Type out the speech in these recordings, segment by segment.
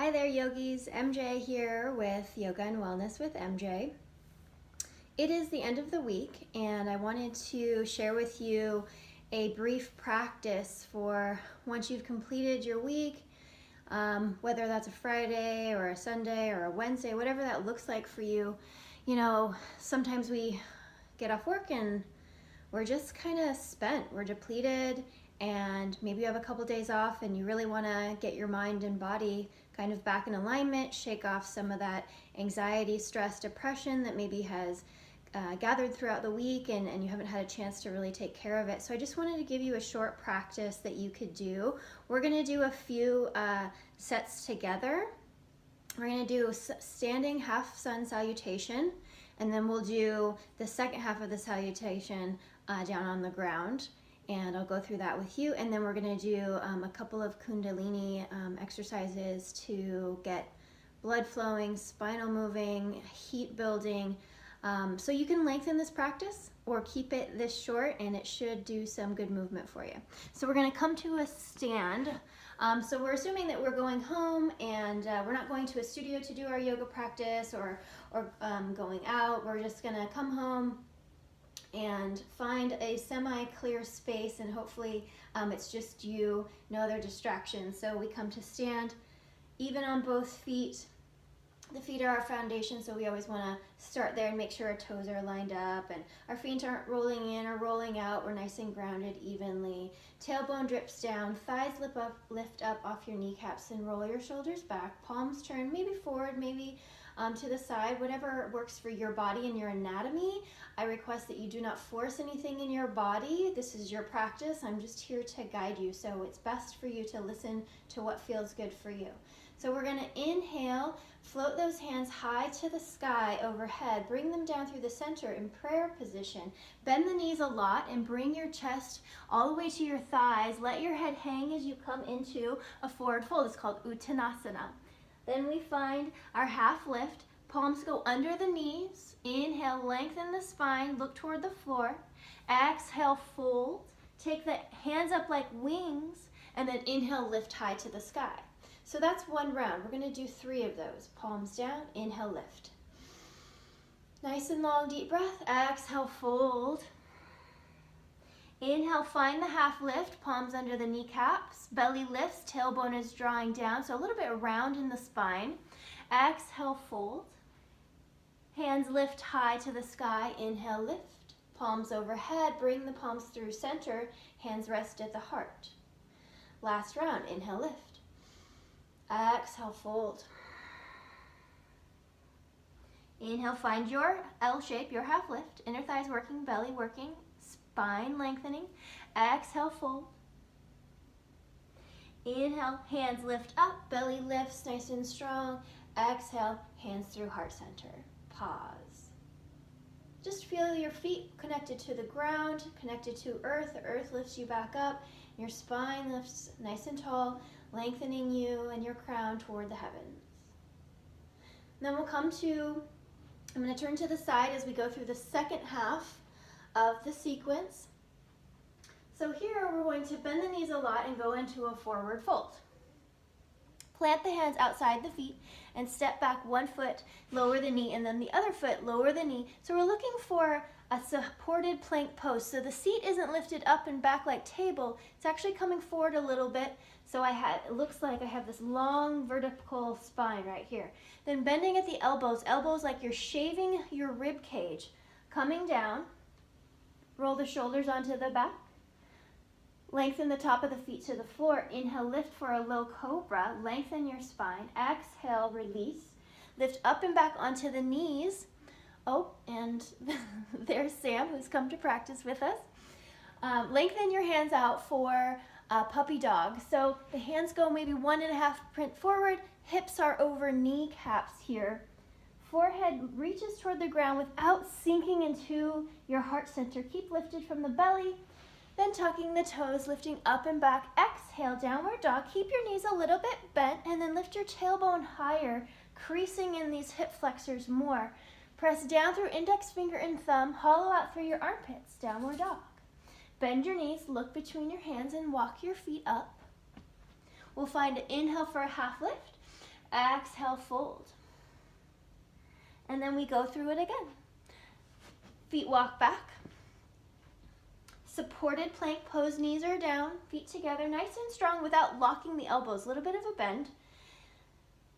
Hi there, yogis. MJ here with Yoga and Wellness with MJ. It is the end of the week, and I wanted to share with you a brief practice for once you've completed your week, whether that's a Friday or a Sunday or a Wednesday, whatever that looks like for you. You know, sometimes we get off work and we're just kind of spent, we're depleted, and maybe you have a couple days off and you really want to get your mind and body kind of back in alignment, shake off some of that anxiety, stress, depression that maybe has gathered throughout the week and you haven't had a chance to really take care of it. So I just wanted to give you a short practice that you could do. We're going to do a few sets together. We're going to do standing half Sun Salutation, and then we'll do the second half of the salutation down on the ground, and I'll go through that with you. And then we're going to do a couple of Kundalini exercises to get blood flowing, spinal moving, heat building. So you can lengthen this practice or keep it this short, and it should do some good movement for you. So we're going to come to a stand. So we're assuming that we're going home, and we're not going to a studio to do our yoga practice or going out. We're just going to come home and find a semi-clear space, and hopefully it's just you, no other distractions. So we come to stand even on both feet. The feet are our foundation, so we always want to start there and make sure our toes are lined up and our feet aren't rolling in or rolling out. We're nice and grounded evenly. Tailbone drips down, thighs lift up off your kneecaps, and roll your shoulders back. Palms turn maybe forward, maybe to the side, whatever works for your body and your anatomy. I request that you do not force anything in your body. This is your practice. I'm just here to guide you, so it's best for you to listen to what feels good for you. So we're going to inhale, float those hands high to the sky overhead, bring them down through the center in prayer position. Bend the knees a lot and bring your chest all the way to your thighs. Let your head hang as you come into a forward fold. It's called Uttanasana. Then we find our half lift. Palms go under the knees. Inhale, lengthen the spine, look toward the floor. Exhale, fold. Take the hands up like wings, and then inhale, lift high to the sky. So that's one round. We're going to do 3 of those. Palms down, inhale, lift. Nice and long, deep breath. Exhale, fold. Inhale, find the half lift, palms under the kneecaps. Belly lifts, tailbone is drawing down, so a little bit round in the spine. Exhale, fold. Hands lift high to the sky. Inhale, lift. Palms overhead, bring the palms through center. Hands rest at the heart. Last round, inhale, lift. Exhale, fold. Inhale, find your L shape, your half lift. Inner thighs working, belly working, spine lengthening. Exhale, fold. Inhale, hands lift up, belly lifts nice and strong. Exhale, hands through heart center. Pause. Just feel your feet connected to the ground, connected to earth. The earth lifts you back up. Your spine lifts nice and tall, lengthening you and your crown toward the heavens. And then we'll come to, I'm going to turn to the side as we go through the second half of the sequence. So here we're going to bend the knees a lot and go into a forward fold. Plant the hands outside the feet and step back 1 foot, lower the knee, and then the other foot, lower the knee. So we're looking for a supported plank pose. So the seat isn't lifted up and back like table. It's actually coming forward a little bit. So it looks like I have this long vertical spine right here. Then bending at the elbows like you're shaving your rib cage. Coming down, roll the shoulders onto the back. Lengthen the top of the feet to the floor. Inhale, lift for a low cobra. Lengthen your spine. Exhale, release. Lift up and back onto the knees. Oh, and there's Sam, who's come to practice with us. Lengthen your hands out for puppy dog. So the hands go maybe 1.5 print forward. Hips are over kneecaps here. Forehead reaches toward the ground without sinking into your heart center. Keep lifted from the belly. Then tucking the toes, lifting up and back. Exhale, downward dog. Keep your knees a little bit bent, and then lift your tailbone higher, creasing in these hip flexors more. Press down through index finger and thumb. Hollow out through your armpits. Downward dog. Bend your knees, look between your hands, and walk your feet up. We'll find an inhale for a half lift. Exhale, fold. And then we go through it again. Feet walk back. Supported plank pose, knees are down, feet together, nice and strong without locking the elbows. A little bit of a bend.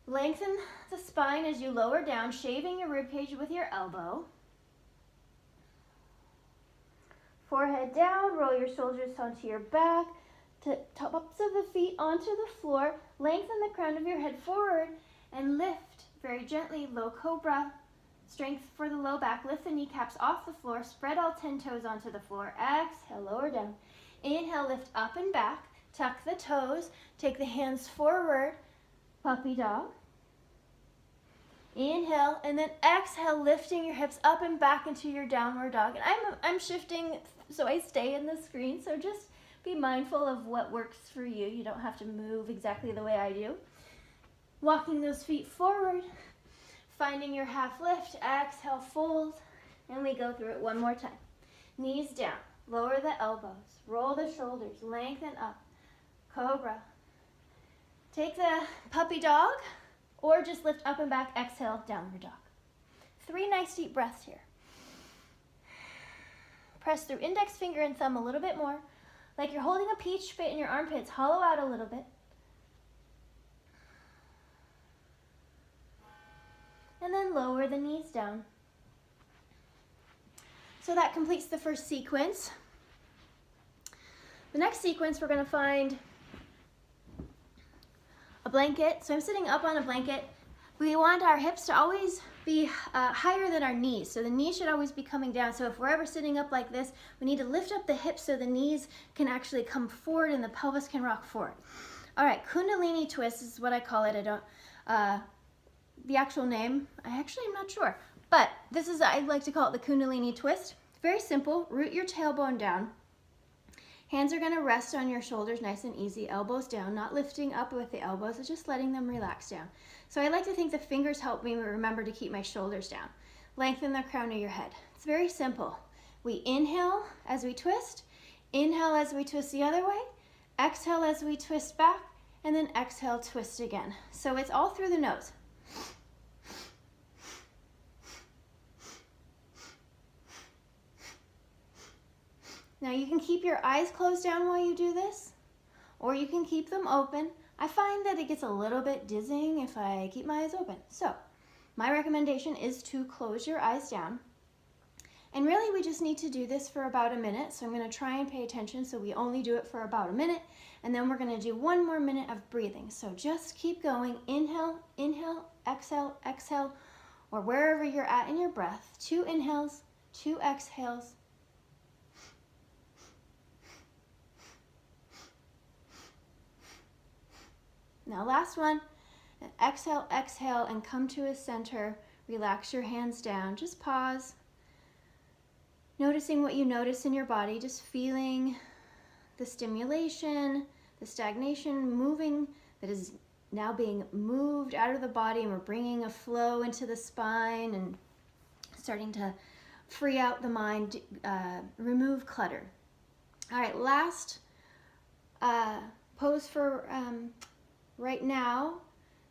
Lengthen the spine as you lower down, shaving your ribcage with your elbow. Forehead down, roll your shoulders onto your back, tops of the feet onto the floor. Lengthen the crown of your head forward and lift very gently, low cobra. Strength for the low back. Lift the kneecaps off the floor. Spread all 10 toes onto the floor. Exhale, lower down. Inhale, lift up and back. Tuck the toes. Take the hands forward. Puppy dog. Inhale, and then exhale, lifting your hips up and back into your downward dog. And I'm shifting so I stay in the screen, so just be mindful of what works for you. You don't have to move exactly the way I do. Walking those feet forward. Finding your half lift, exhale, fold, and we go through it one more time. Knees down, lower the elbows, roll the shoulders, lengthen up, cobra. Take the puppy dog, or just lift up and back, exhale, downward dog. 3 nice deep breaths here. Press through index finger and thumb a little bit more, like you're holding a peach fit in your armpits, hollow out a little bit. And then lower the knees down. So that completes the first sequence. The next sequence, we're going to find a blanket. So I'm sitting up on a blanket. We want our hips to always be higher than our knees. So the knees should always be coming down. So if we're ever sitting up like this, we need to lift up the hips so the knees can actually come forward and the pelvis can rock forward. All right, Kundalini twist is what I call it. The actual name, I actually am not sure. But this is, I like to call it the Kundalini twist. Very simple. Root your tailbone down. Hands are going to rest on your shoulders, nice and easy. Elbows down, not lifting up with the elbows, it's just letting them relax down. So I like to think the fingers help me remember to keep my shoulders down. Lengthen the crown of your head. It's very simple. We inhale as we twist. Inhale as we twist the other way. Exhale as we twist back. And then exhale, twist again. So it's all through the nose. Now you can keep your eyes closed down while you do this, or you can keep them open. I find that it gets a little bit dizzying if I keep my eyes open. So my recommendation is to close your eyes down. And really we just need to do this for about a minute. So I'm going to try and pay attention. So we only do it for about a minute. And then we're going to do 1 more minute of breathing. So just keep going. Inhale, inhale, exhale, exhale, or wherever you're at in your breath. 2 inhales, 2 exhales. Now last one, exhale, exhale, and come to a center. Relax your hands down. Just pause. Noticing what you notice in your body, just feeling the stimulation, the stagnation moving that is now being moved out of the body, and we're bringing a flow into the spine and starting to free out the mind, remove clutter. All right, last pose for right now.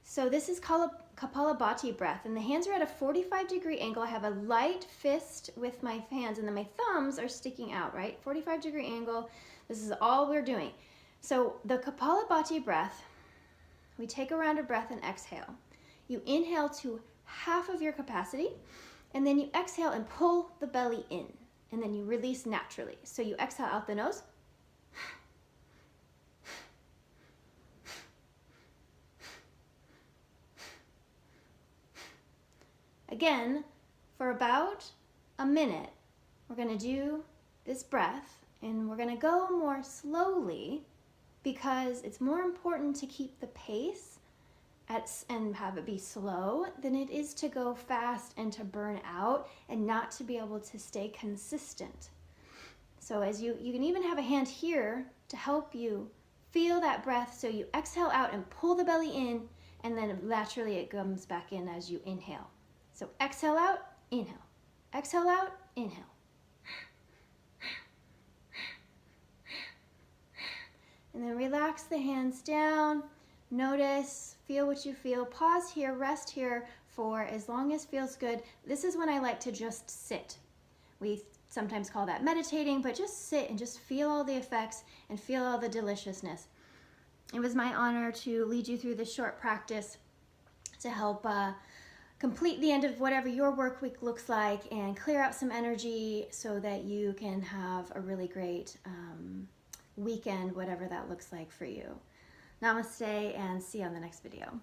So this is called a Kapalabhati breath, and the hands are at a 45-degree angle. I have a light fist with my hands, and then my thumbs are sticking out, right? 45-degree angle. This is all we're doing. So the Kapalabhati breath, we take a round of breath and exhale. You inhale to half of your capacity, and then you exhale and pull the belly in, and then you release naturally. So you exhale out the nose. Again, for about a minute, we're going to do this breath, and we're going to go more slowly because it's more important to keep the pace and have it be slow than it is to go fast and to burn out and not to be able to stay consistent. So as you can even have a hand here to help you feel that breath. So you exhale out and pull the belly in, and then naturally it comes back in as you inhale. So exhale out, inhale. Exhale out, inhale. And then relax the hands down. Notice, feel what you feel. Pause here, rest here for as long as feels good. This is when I like to just sit. We sometimes call that meditating, but just sit and just feel all the effects and feel all the deliciousness. It was my honor to lead you through this short practice to help complete the end of whatever your work week looks like and clear out some energy so that you can have a really great weekend, whatever that looks like for you. Namaste, and see you on the next video.